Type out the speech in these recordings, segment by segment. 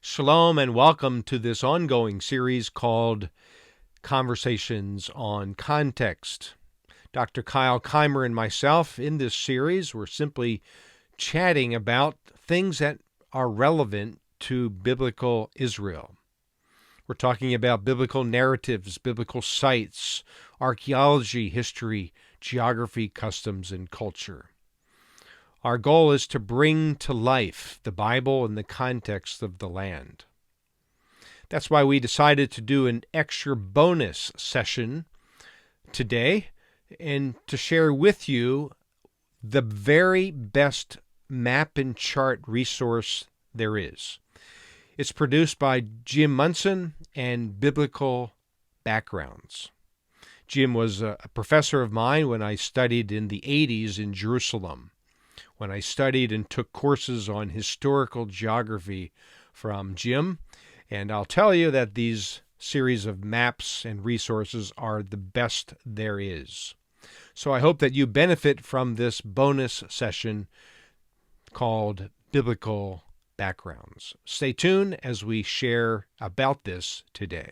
Shalom and welcome to this ongoing series called Conversations on Context. Dr. Kyle Keimer and myself in this series, we're simply chatting about things that are relevant to biblical Israel. We're talking about biblical narratives, biblical sites, archaeology, history, geography, customs, and culture. Our goal is to bring to life the Bible in the context of the land. That's why we decided to do an extra bonus session today and to share with you the very best map and chart resource there is. It's produced by Jim Munson and Biblical Backgrounds. Jim was a professor of mine when I studied in the 80s in Jerusalem, when I studied and took courses on historical geography from Jim. And I'll tell you that these series of maps and resources are the best there is. So I hope that you benefit from this bonus session called Biblical Backgrounds. Stay tuned as we share about this today.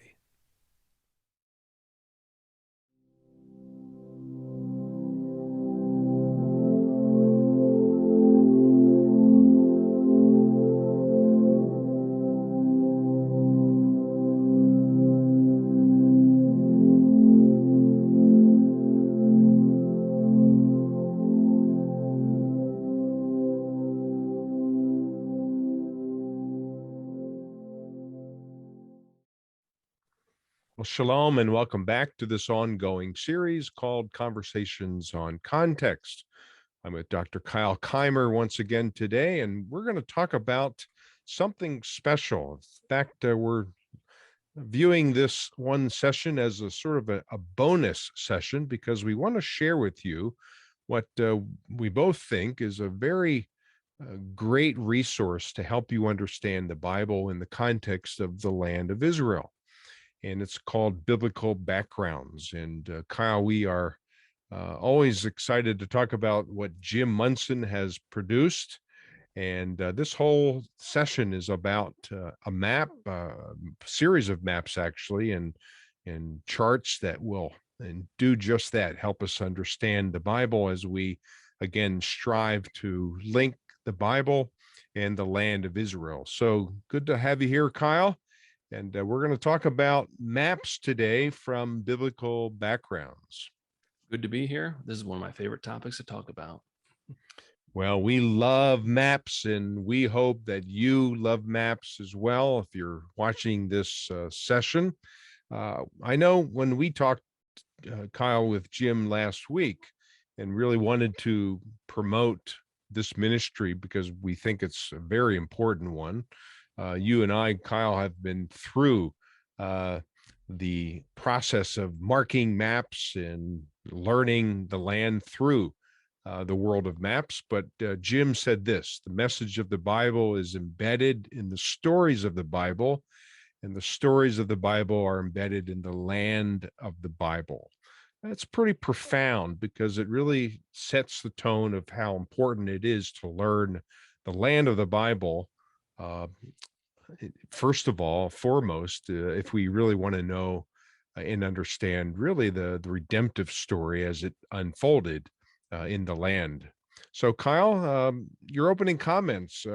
Well, shalom and welcome back to this ongoing series called Conversations on Context. I'm with Dr. Kyle Keimer once again today, and we're going to talk about something special. In fact, we're viewing this one session as a sort of a bonus session because we want to share with you what we both think is a very great resource to help you understand the Bible in the context of the land of Israel. And it's called Biblical Backgrounds. And Kyle, we are always excited to talk about what Jim Munson has produced. And this whole session is about a map, series of maps actually, and charts that will and do just that, help us understand the Bible as we again strive to link the Bible and the land of Israel. So good to have you here, Kyle. And we're going to talk about maps today from biblical backgrounds. Good to be here. This is one of my favorite topics to talk about. Well, we love maps, and we hope that you love maps as well if you're watching this session. I know when we talked, Kyle, with Jim last week and really wanted to promote this ministry because we think it's a very important one. You and I, Kyle, have been through the process of marking maps and learning the land through the world of maps. But Jim said this: the message of the Bible is embedded in the stories of the Bible, and the stories of the Bible are embedded in the land of the Bible. That's pretty profound because it really sets the tone of how important it is to learn the land of the Bible. First of all, foremost, if we really want to know and understand really the redemptive story as it unfolded in the land. So, Kyle, your opening comments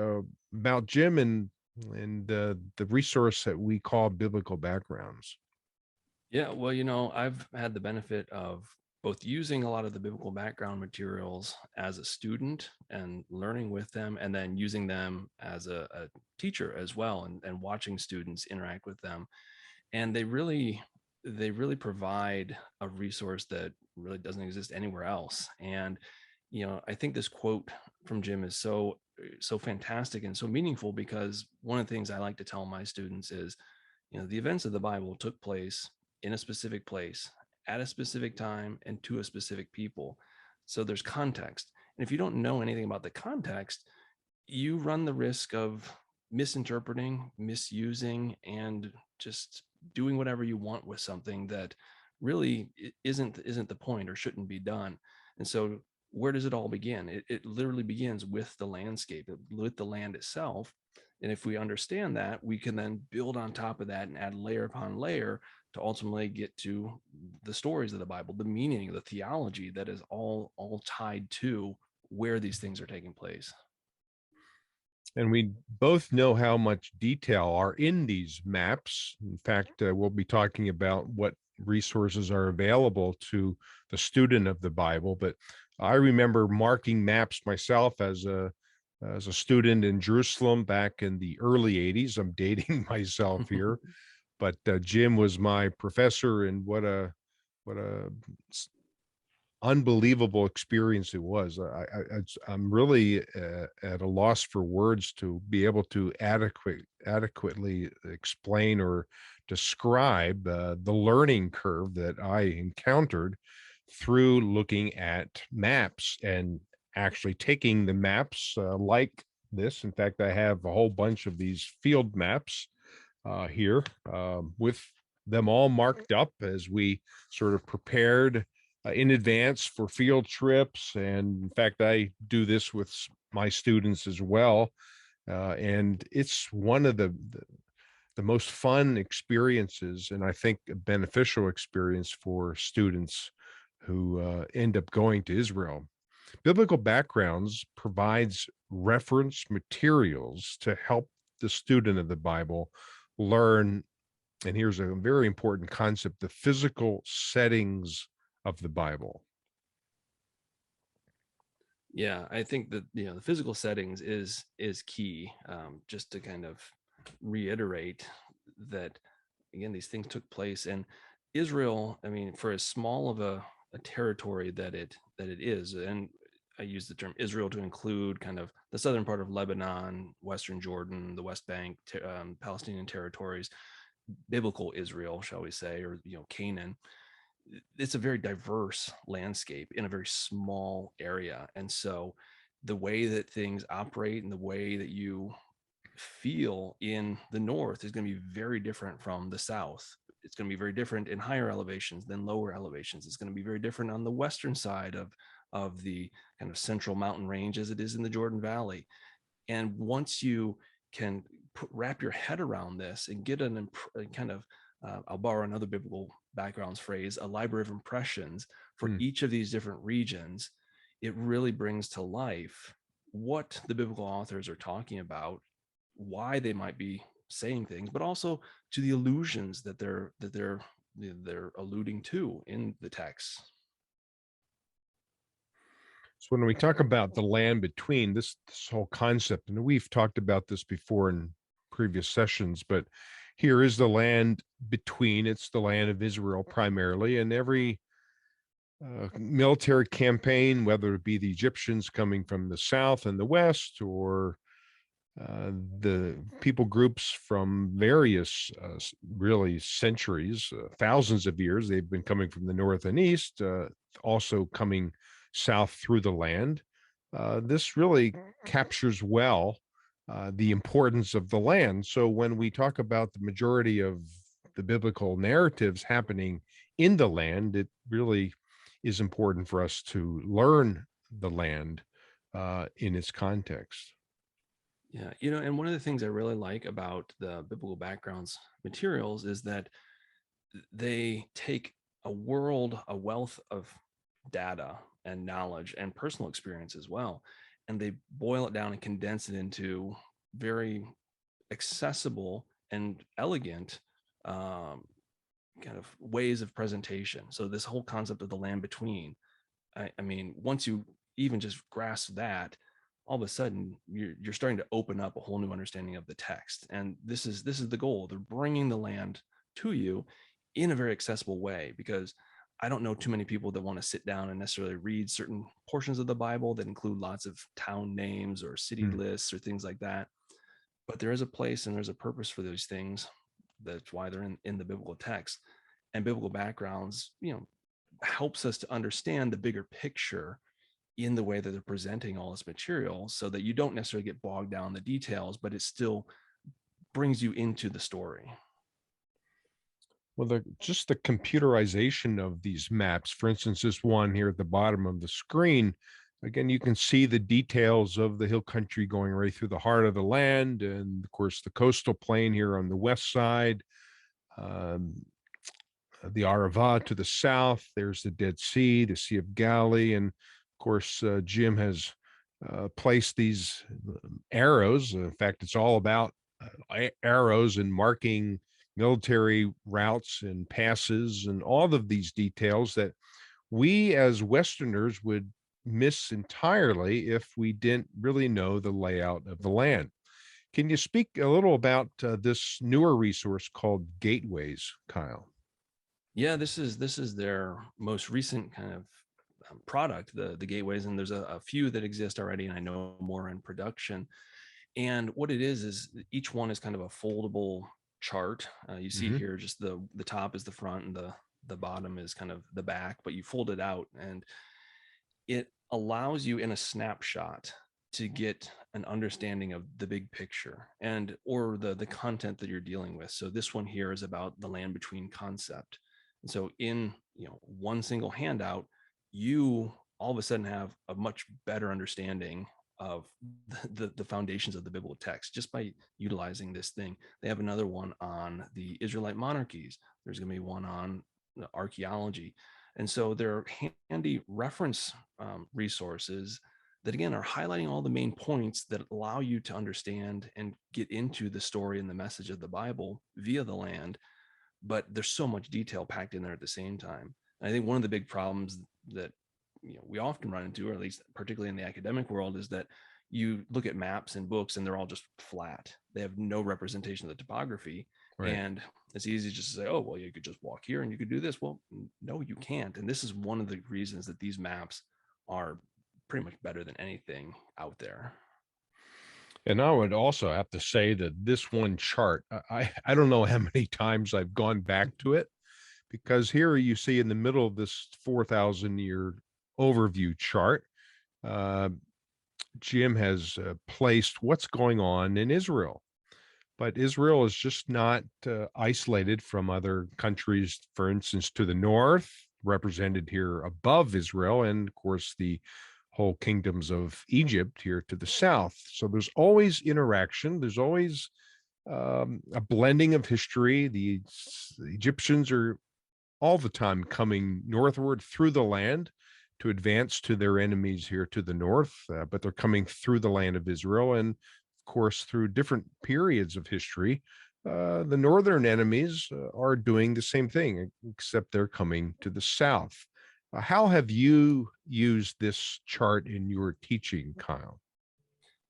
about Jim and the resource that we call biblical backgrounds. Yeah, well, I've had the benefit of both using a lot of the biblical background materials as a student and learning with them, and then using them as a teacher as well, and watching students interact with them. And they really provide a resource that really doesn't exist anywhere else. And I think this quote from Jim is so fantastic and so meaningful, because one of the things I like to tell my students is, the events of the Bible took place in a specific place at a specific time and to a specific people. So there's context. And if you don't know anything about the context, you run the risk of misinterpreting, misusing, and just doing whatever you want with something that really isn't the point or shouldn't be done. And so where does it all begin? It literally begins with the landscape, with the land itself. And if we understand that, we can then build on top of that and add layer upon layer to ultimately get to the stories of the Bible, the meaning, the theology that is all tied to where these things are taking place. And we both know how much detail are in these maps. In fact, we'll be talking about what resources are available to the student of the Bible. But I remember marking maps myself as a student in Jerusalem back in the early 80s. I'm dating myself here, but Jim was my professor, and what a unbelievable experience it was. I'm really at a loss for words to be able to adequately explain or describe the learning curve that I encountered through looking at maps and actually taking the maps like this. In fact, I have a whole bunch of these field maps here with them all marked up as we sort of prepared in advance for field trips. And in fact, I do this with my students as well. And it's one of the most fun experiences, and I think a beneficial experience for students who end up going to Israel. Biblical Backgrounds provides reference materials to help the student of the Bible learn, and here's a very important concept, the physical settings of the Bible. Yeah, I think that the physical settings is key. Just to kind of reiterate that again, these things took place, and Israel. I mean, for as small of a territory that it is, and I use the term Israel to include kind of the southern part of Lebanon, Western Jordan, the West Bank, Palestinian territories, biblical Israel, shall we say, or Canaan. It's a very diverse landscape in a very small area. And so the way that things operate and the way that you feel in the north is going to be very different from the south. It's going to be very different in higher elevations than lower elevations. It's going to be very different on the western side of the kind of central mountain range as it is in the Jordan Valley. And once you can wrap your head around this and get kind of I'll borrow another biblical backgrounds phrase, a library of impressions for Hmm. each of these different regions, it really brings to life what the biblical authors are talking about, why they might be saying things, but also to the allusions that they're alluding to in the text. So when we talk about the land between, this whole concept, and we've talked about this before in previous sessions, but here is the land between. It's the land of Israel primarily, and every military campaign, whether it be the Egyptians coming from the south and the west, or the people groups from various really centuries, thousands of years, they've been coming from the north and east, also coming south through the land. This really captures well the importance of the land. So when we talk about the majority of the biblical narratives happening in the land, it really is important for us to learn the land in its context. Yeah, and one of the things I really like about the biblical backgrounds materials is that they take a wealth of data and knowledge and personal experience as well, and they boil it down and condense it into very accessible and elegant um, kind of ways of presentation. So this whole concept of the land between, I mean, once you even just grasp that, all of a sudden you're starting to open up a whole new understanding of the text. And this is the goal. They're bringing the land to you in a very accessible way, because I don't know too many people that want to sit down and necessarily read certain portions of the Bible that include lots of town names or city Hmm. lists or things like that. But there is a place and there's a purpose for those things. That's why they're in the biblical text. And biblical backgrounds, helps us to understand the bigger picture in the way that they're presenting all this material, so that you don't necessarily get bogged down in the details, but it still brings you into the story. Well, just the computerization of these maps, for instance, this one here at the bottom of the screen, Again, you can see the details of the hill country going right through the heart of the land, and of course, the coastal plain here on the west side, um, the Arava to the south. There's the Dead Sea, the Sea of Galilee, and of course, Jim has placed these arrows. In fact, it's all about arrows and marking military routes and passes and all of these details that we as Westerners would miss entirely if we didn't really know the layout of the land. Can you speak a little about this newer resource called Gateways, Kyle? Yeah, this is their most recent kind of product, the gateways, and there's a few that exist already, and I know more in production. And what it is each one is kind of a foldable chart. You see Hmm. here, just the top is the front, and the bottom is kind of the back, but you fold it out, and it allows you in a snapshot to get an understanding of the big picture and or the content that you're dealing with. So this one here is about the land between concept. And so in one single handout, you all of a sudden have a much better understanding of the foundations of the biblical text just by utilizing this thing. They have another one on the Israelite monarchies. There's going to be one on archaeology. And so they're handy reference resources that, again, are highlighting all the main points that allow you to understand and get into the story and the message of the Bible via the land. But there's so much detail packed in there at the same time. And I think one of the big problems that we often run into, or at least particularly in the academic world, is that you look at maps and books and they're all just flat. They have no representation of the topography. Right. And it's easy just to say, oh, well, you could just walk here and you could do this. Well, no, you can't. And this is one of the reasons that these maps are pretty much better than anything out there. And I would also have to say that this one chart, I don't know how many times I've gone back to it, because here you see in the middle of this 4,000 year overview chart, uh, Jim has placed what's going on in Israel. But Israel is just not isolated from other countries, for instance, to the north, represented here above Israel, and of course, the whole kingdoms of Egypt here to the south. So there's always interaction, there's always a blending of history. The Egyptians are all the time coming northward through the land to advance to their enemies here to the north, but they're coming through the land of Israel. And of course, through different periods of history, the northern enemies are doing the same thing, except they're coming to the south. How have you used this chart in your teaching, Kyle?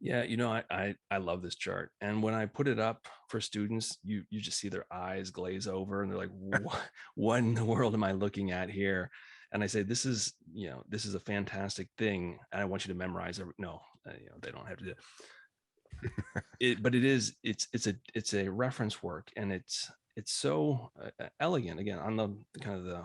Yeah, I love this chart, and when I put it up for students, you just see their eyes glaze over, and they're like, what in the world am I looking at here?" And I say, this is a fantastic thing, and I want you to memorize every. No, they don't have to do it, but it's a reference work, and it's so elegant. Again, on the kind of the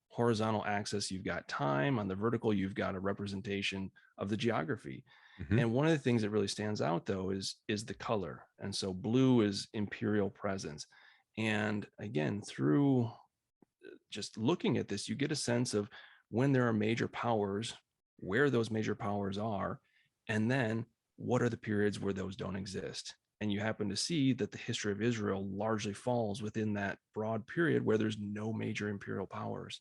horizontal axis, you've got time. On the vertical, you've got a representation of the geography. Hmm. And one of the things that really stands out, though, is the color. And so blue is imperial presence. And again, through just looking at this, you get a sense of when there are major powers, where those major powers are, and then what are the periods where those don't exist. And you happen to see that the history of Israel largely falls within that broad period where there's no major imperial powers.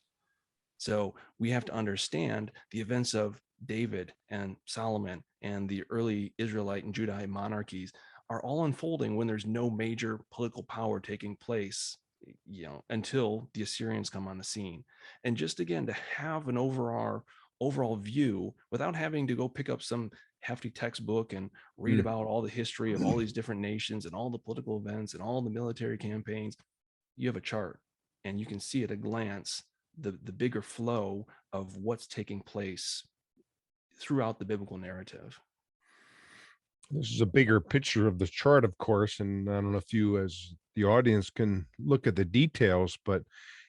So we have to understand the events of David and Solomon and the early Israelite and Judahite monarchies are all unfolding when there's no major political power taking place, until the Assyrians come on the scene. And just again to have an overall view without having to go pick up some hefty textbook and read Mm. about all the history of all these different nations and all the political events and all the military campaigns. You have a chart and you can see at a glance the bigger flow of what's taking place throughout the biblical narrative. This is a bigger picture of the chart, of course, and I don't know if you, as the audience, can look at the details, but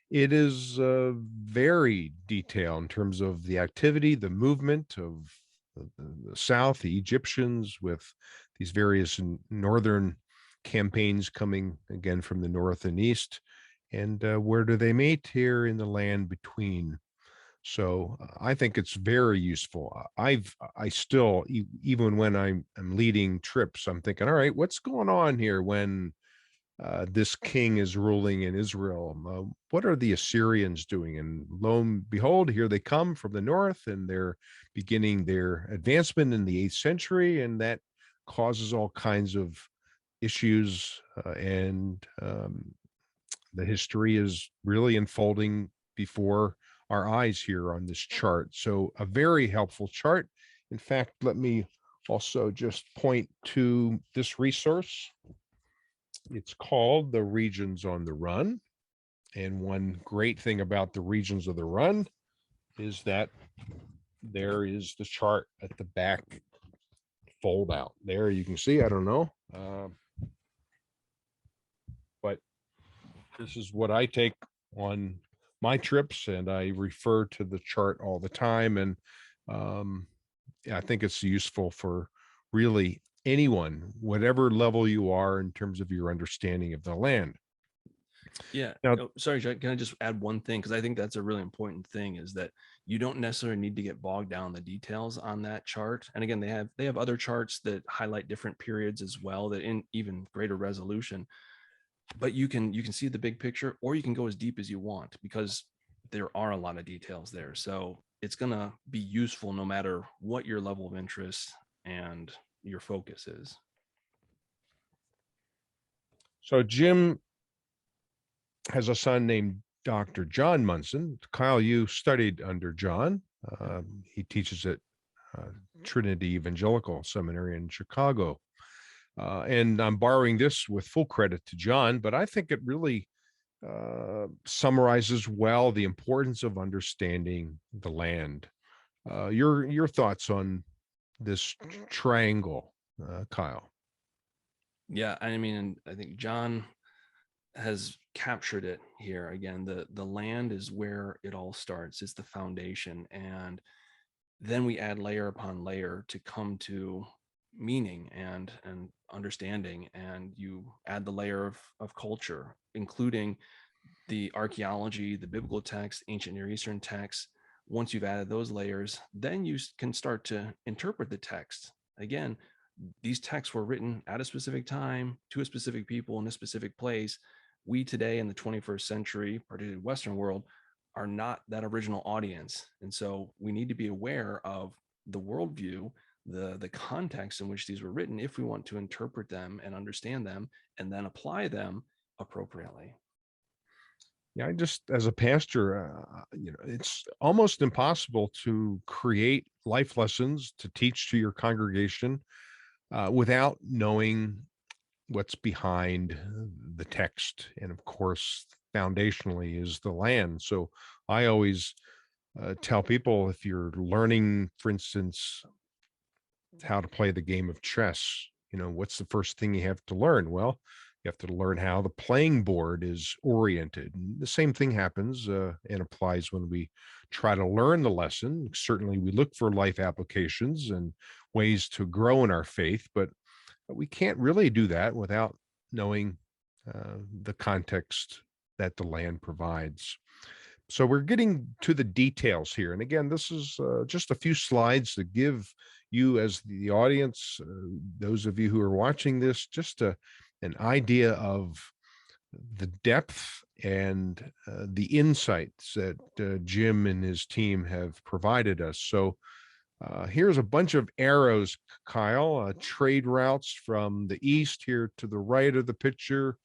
it is very detailed in terms of the activity, the movement of the South, the Egyptians, with these various northern campaigns coming again from the north and east. And where do they meet? Here in the land between. So I think it's very useful. I still, even when I'm leading trips, I'm thinking, all right, what's going on here when this king is ruling in Israel? What are the Assyrians doing? And lo and behold, here they come from the north, and they're beginning their advancement in the 8th century, and that causes all kinds of issues. And The history is really unfolding before our eyes here on this chart. So, a very helpful chart. In fact, let me also just point to this resource. It's called The Regions on the Run. And one great thing about the Regions of the Run is that there is the chart at the back fold out. There you can see, I don't know, but this is what I take on my trips, and I refer to the chart all the time. And yeah, I think it's useful for really anyone, whatever level you are in terms of your understanding of the land. Yeah. Now, Oh, sorry, Jack, can I just add one thing? Because I think that's a really important thing, is that you don't necessarily need to get bogged down in the details on that chart. And again, they have other charts that highlight different periods as well, that in even greater resolution. But you can see the big picture, or you can go as deep as you want, because there are a lot of details there. So it's gonna be useful no matter what your level of interest and your focus is. so Jim has a son named Dr. John Munson. Kyle, you studied under John. He teaches at uh, Trinity Evangelical Seminary in Chicago. And I'm borrowing this with full credit to John, but I think it really summarizes well the importance of understanding the land. Your thoughts on this triangle, Kyle? Yeah, I mean, and I think John has captured it here. Again, the land is where it all starts. It's the foundation, and then we add layer upon layer to come to meaning and understanding. And you add the layer of culture, including the archaeology, the biblical text, ancient Near Eastern texts. Once you've added those layers, then you can start to interpret the text. Again, these texts were written at a specific time to a specific people in a specific place. We today in the 21st century, particularly Western world, are not that original audience. And so we need to be aware of the worldview, the context in which these were written, if we want to interpret them and understand them and then apply them appropriately. Yeah, I just, as a pastor, it's almost impossible to create life lessons to teach to your congregation without knowing what's behind the text. And of course, foundationally is the land. So I always tell people, if you're learning, for instance, how to play the game of chess, what's the first thing you have to learn? Well, you have to learn how the playing board is oriented. And the same thing happens and applies when we try to learn the lesson. Certainly, we look for life applications and ways to grow in our faith, but we can't really do that without knowing the context that the land provides. So we're getting to the details here. And again, this is just a few slides to give you, as the audience, those of you who are watching this, just an idea of the depth and the insights that Jim and his team have provided us. So here's a bunch of arrows, Kyle, trade routes from the east here to the right of the picture,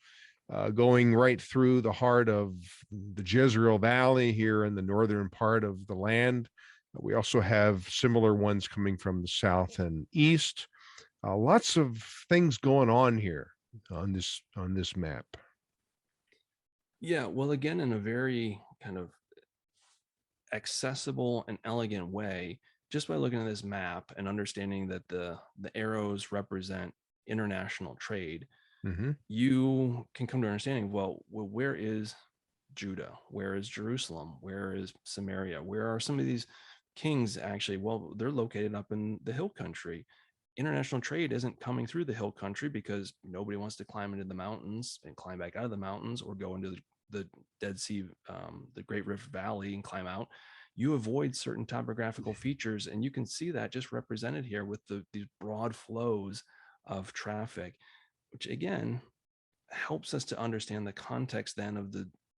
going right through the heart of the Jezreel Valley here in the northern part of the land. We also have similar ones coming from the south and east. Lots of things going on here on this map. Yeah, well, again, in a very kind of accessible and elegant way, just by looking at this map and understanding that the arrows represent international trade, Mm-hmm. you can come to understanding, well, where is Judah? Where is Jerusalem? Where is Samaria? Where are some of these kings actually? Well, they're located up in the hill country. International trade isn't coming through the hill country because nobody wants to climb into the mountains and climb back out of the mountains, or go into the Dead Sea, the Great Rift Valley, and climb out. you avoid certain topographical features. And you can see that just represented here with these broad flows of traffic, which again helps us to understand the context then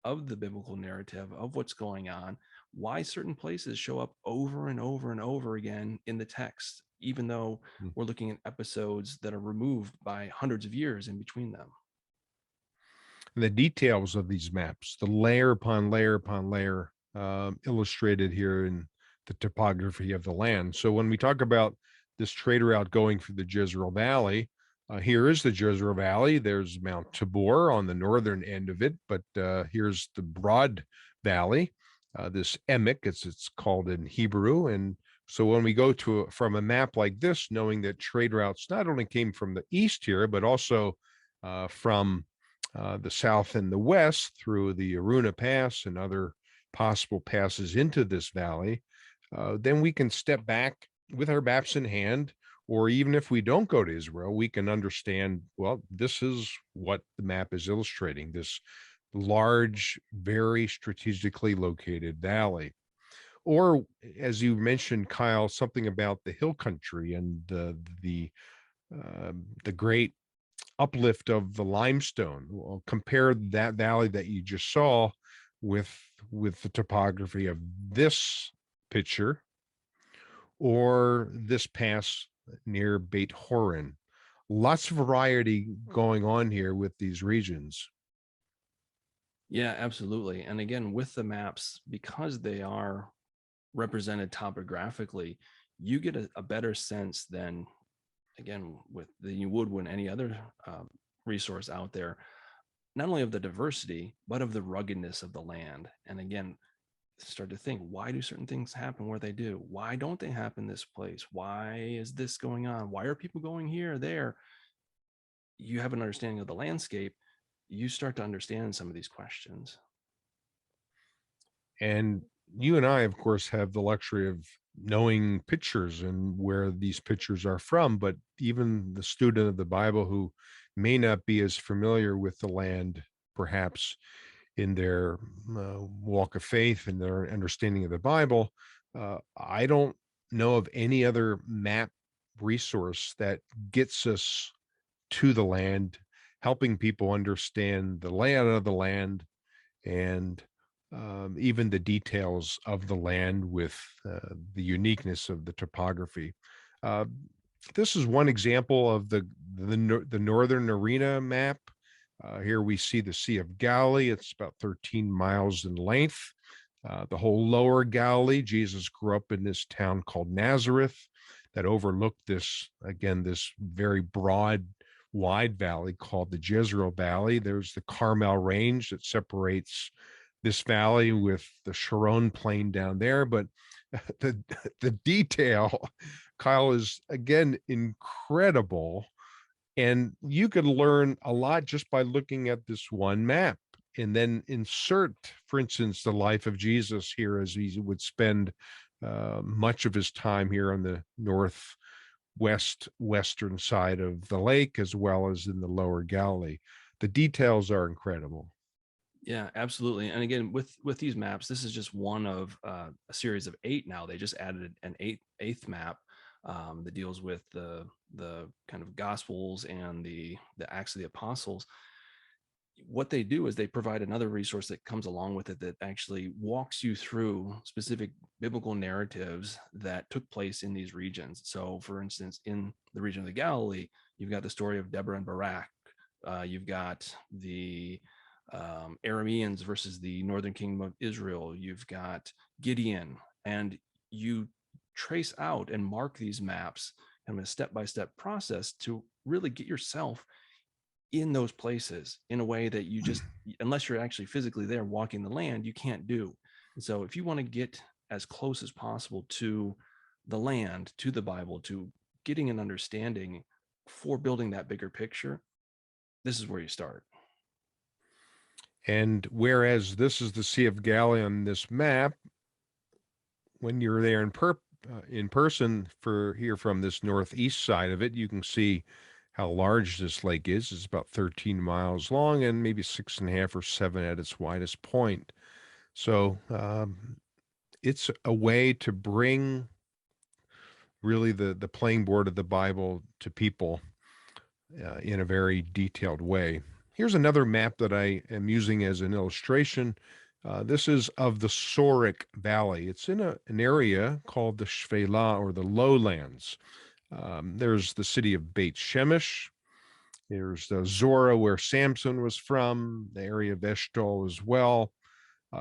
of the biblical narrative of what's going on, why certain places show up over and over and over again in the text, even though we're looking at episodes that are removed by hundreds of years in between them. The details of these maps, the layer upon layer upon layer, illustrated here in the topography of the land. So when we talk about this trade route going through the Jezreel Valley, here is the Jezreel Valley. There's Mount Tabor on the northern end of it, but here's the broad valley, this Emek, as it's called in Hebrew. And so when we go from a map like this, knowing that trade routes not only came from the east here, but also from the south and the west through the Aruna Pass and other possible passes into this valley, then we can step back with our maps in hand, or even if we don't go to Israel, we can understand, well, this is what the map is illustrating, this large, very strategically located valley. Or, as you mentioned, Kyle, something about the hill country and the great uplift of the limestone. Well, compare that valley that you just saw with the topography of this picture or this pass near Beit Horon. Lots of variety going on here with these regions. Yeah, absolutely. And again, with the maps, because they are represented topographically, you get a better sense than, again, than you would when any other resource out there, not only of the diversity, but of the ruggedness of the land. And again, start to think, why do certain things happen where they do? Why don't they happen this place? Why is this going on? Why are people going here or there? You have an understanding of the landscape, you start to understand some of these questions. And you and I, of course, have the luxury of knowing pictures and where these pictures are from, but even the student of the Bible who may not be as familiar with the land, perhaps in their walk of faith and their understanding of the Bible, I don't know of any other map resource that gets us to the land, helping people understand the layout of the land and even the details of the land with the uniqueness of the topography. Uh, this is one example of the northern arena map. Here we see the Sea of Galilee. It's about 13 miles in length. The whole lower Galilee, Jesus grew up in this town called Nazareth that overlooked this, again, this very broad, wide valley called the Jezreel Valley. There's the Carmel Range that separates this valley with the Sharon Plain down there. But the detail, Kyle, is again incredible. And you could learn a lot just by looking at this one map and then insert, for instance, the life of Jesus here as he would spend much of his time here on the western side of the lake, as well as in the lower Galilee. The details are incredible. Yeah, absolutely. And again, with these maps, this is just one of a series of 8 now. They just added an eighth map that deals with the kind of Gospels and the Acts of the Apostles. What they do is they provide another resource that comes along with it that actually walks you through specific biblical narratives that took place in these regions. So, for instance, in the region of the Galilee, you've got the story of Deborah and Barak. You've got the Arameans versus the northern kingdom of Israel. You've got Gideon, and you trace out and mark these maps kind of a step-by-step process to really get yourself in those places in a way that you just, unless you're actually physically there walking the land, you can't do. And so if you want to get as close as possible to the land, to the Bible, to getting an understanding for building that bigger picture, this is where you start. And whereas this is the Sea of Galilee on this map, when you're there in person for here from this northeast side of it, you can see how large this lake is. It's about 13 miles long and maybe 6.5 or 7 at its widest point. So it's a way to bring really the playing board of the Bible to people in a very detailed way. Here's another map that I am using as an illustration. This is of the Sorek Valley. It's in an area called the Shvela, or the lowlands. There's the city of Beit Shemesh. There's the Zorah, where Samson was from, the area of Eshtal as well.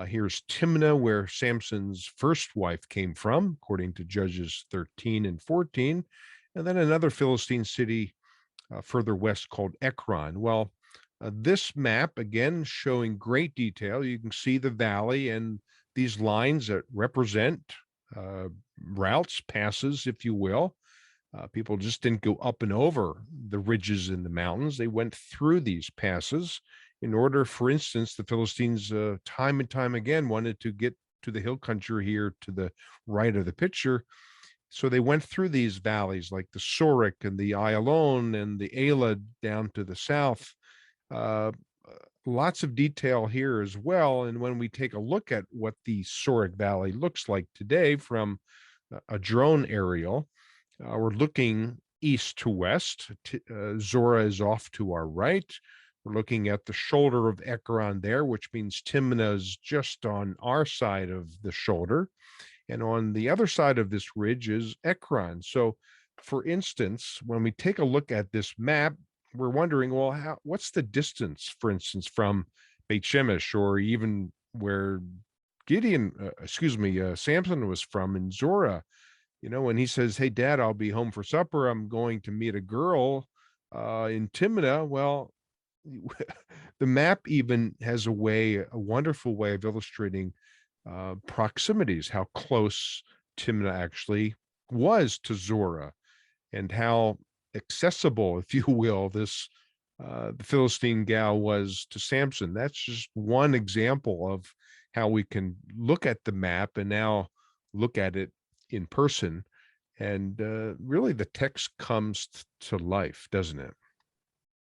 Here's Timnah, where Samson's first wife came from, according to Judges 13 and 14. And then another Philistine city further west called Ekron. Well, this map, again, showing great detail. You can see the valley and these lines that represent uh, routes, passes, if you will. People just didn't go up and over the ridges in the mountains. They went through these passes in order, for instance, the Philistines time and time again wanted to get to the hill country here to the right of the picture. So they went through these valleys like the Sorek and the Ayalon and the Ala down to the south. Uh, Lots of detail here as well. And when we take a look at what the Sorek Valley looks like today from a drone aerial, we're looking east to west. Zorah is off to our right. We're looking at the shoulder of Ekron there, which means Timnah is just on our side of the shoulder. And on the other side of this ridge is Ekron. So, for instance, when we take a look at this map, we're wondering, well, what's the distance, for instance, from Beit Shemesh, or even where Samson was from in Zorah? When he says, "Hey, Dad, I'll be home for supper. I'm going to meet a girl in Timnah." Well, the map even has a wonderful way of illustrating proximities, how close Timnah actually was to Zorah, and how accessible, if you will, this the Philistine gal was to Samson. That's just one example of how we can look at the map and now look at it in person, and really the text comes to life, doesn't it?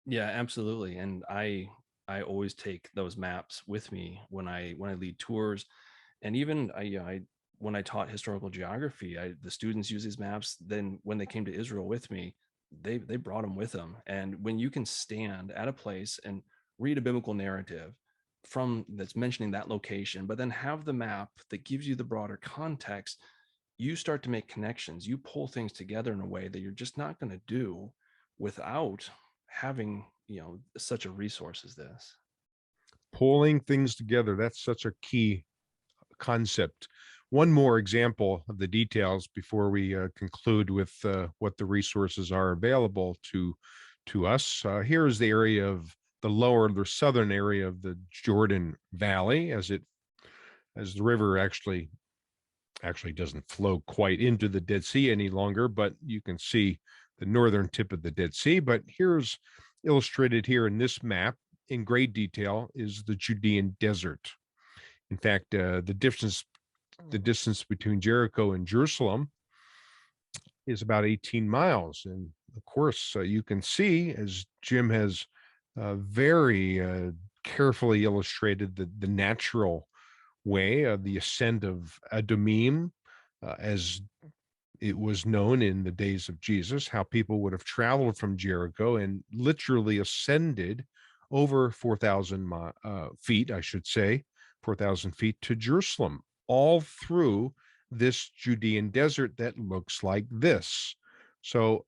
Yeah, absolutely. And I always take those maps with me when I lead tours, and even I when I taught historical geography, the students use these maps. Then when they came to Israel with me, they brought them with them. And when you can stand at a place and read a biblical narrative from that's mentioning that location, but then have the map that gives you the broader context, you start to make connections. You pull things together in a way that you're just not going to do without having, such a resource as this. Pulling things together, that's such a key concept. One more example of the details before we conclude with what the resources are available to us. Here is the area of the lower, the southern area of the Jordan Valley, as the river actually doesn't flow quite into the Dead Sea any longer, but you can see the northern tip of the Dead Sea. But here's illustrated here in this map in great detail is the Judean desert. In fact, the distance between Jericho and Jerusalem is about 18 miles. And of course, you can see, as Jim has very carefully illustrated, the natural way of the ascent of Adumim, as it was known in the days of Jesus, how people would have traveled from Jericho and literally ascended over 4,000 feet, I should say, 4,000 feet to Jerusalem, all through this Judean desert that looks like this. So,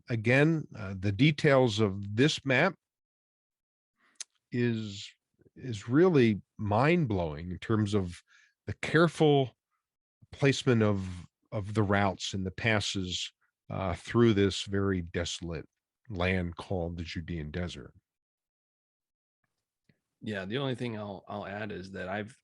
again, the details of this map is is really mind-blowing in terms of the careful placement of the routes and the passes through this very desolate land called the Judean desert. Yeah, the only thing I'll add is that I've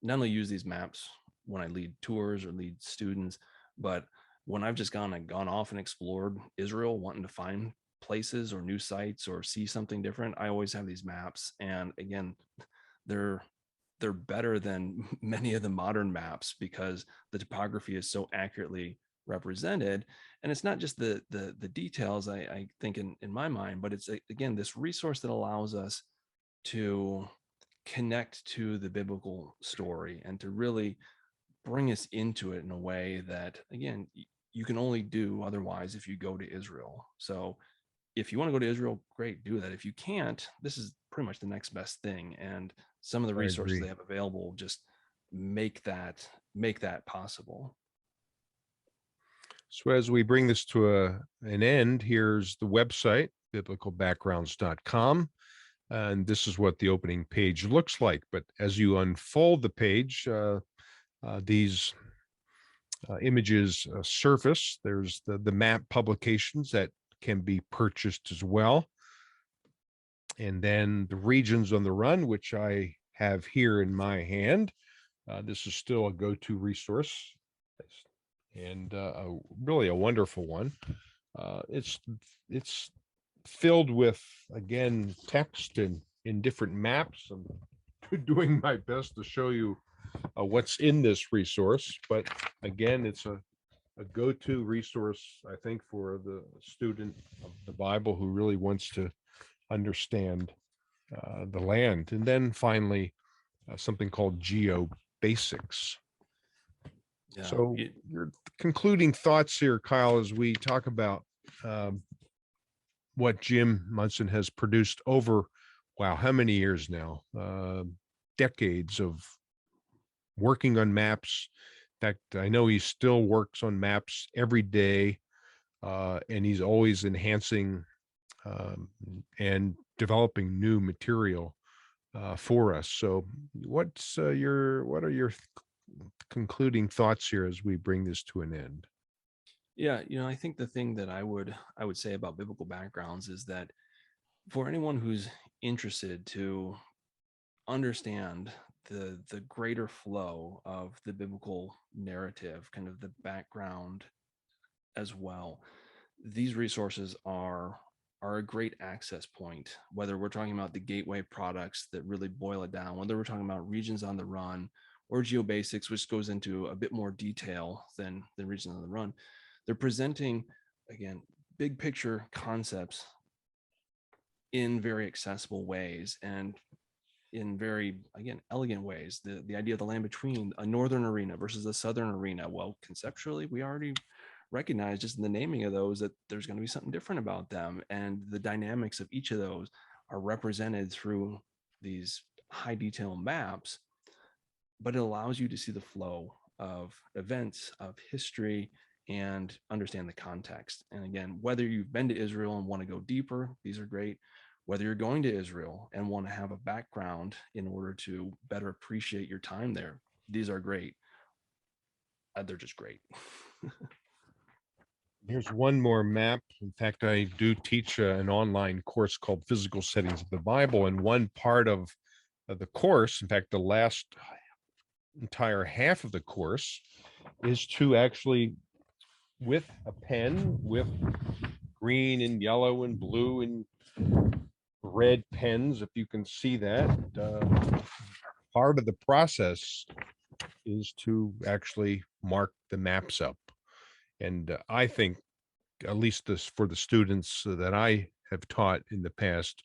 not only used these maps when I lead tours or lead students, but when I've just gone off and explored Israel, wanting to find places or new sites or see something different, I always have these maps. And again, they're they're better than many of the modern maps because the topography is so accurately represented. And it's not just the details, I think, in my mind, but it's again this resource that allows us to connect to the biblical story and to really bring us into it in a way that, again, you can only do otherwise if you go to Israel. So if you want to go to Israel, great, do that. If you can't, this is pretty much the next best thing. And some of the I resources they agree. have available just make that possible. So as we bring this to an end, here's the website, biblicalbackgrounds.com. And this is what the opening page looks like. But as you unfold the page, these images surface. There's the map publications that can be purchased as well. And then the regions on the run, which I have here in my hand. This is still a go-to resource and really a wonderful one. It's filled with, again, text and in different maps. I'm doing my best to show you what's in this resource, but again, it's a go-to resource, I think, for the student of the Bible who really wants to understand the land. And then finally, something called Geo Basics. Yeah. So your concluding thoughts here, Kyle, as we talk about what Jim Munson has produced over, wow, how many years now? Decades of working on maps. In fact, I know he still works on maps every day, and he's always enhancing and developing new material for us. So, what are your concluding thoughts here as we bring this to an end? Yeah, I think the thing that I would say about biblical backgrounds is that for anyone who's interested to understand the greater flow of the biblical narrative, kind of the background as well, these resources are a great access point, whether we're talking about the gateway products that really boil it down, whether we're talking about regions on the run, or geobasics, which goes into a bit more detail than regions on the run. They're presenting, again, big picture concepts in very accessible ways and in very, again, elegant ways. The idea of the land between a northern arena versus a southern arena, well, conceptually we already recognize just in the naming of those that there's going to be something different about them, and the dynamics of each of those are represented through these high detail maps. But it allows you to see the flow of events, of history, and understand the context. And again, whether you've been to Israel and want to go deeper, these are great. Whether you're going to Israel and want to have a background in order to better appreciate your time there, these are great. They're just great. Here's one more map. In fact, I do teach an online course called Physical Settings of the Bible, and one part of the course, in fact, the last entire half of the course, is to actually, with a pen, with green and yellow and blue and red pens, if you can see that, part of the process is to actually mark the maps up. And I think, at least this for the students that I have taught in the past,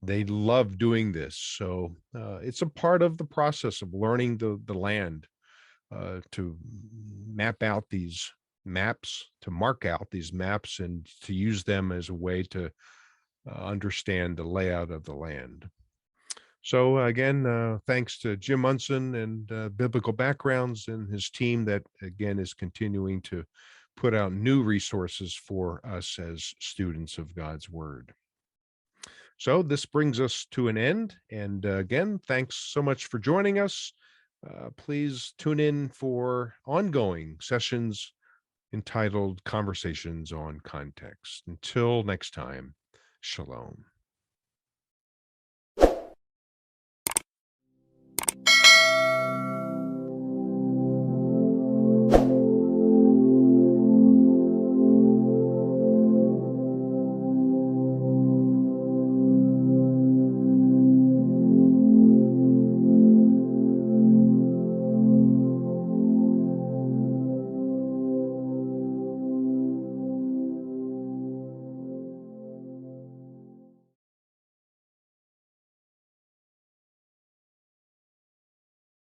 they love doing this. So it's a part of the process of learning the land, to map out these maps, to mark out these maps, and to use them as a way to understand the layout of the land. So again, thanks to Jim Munson and Biblical Backgrounds and his team that, again, is continuing to put out new resources for us as students of God's Word. So this brings us to an end. And again, thanks so much for joining us. Please tune in for ongoing sessions entitled Conversations on Context. Until next time, shalom.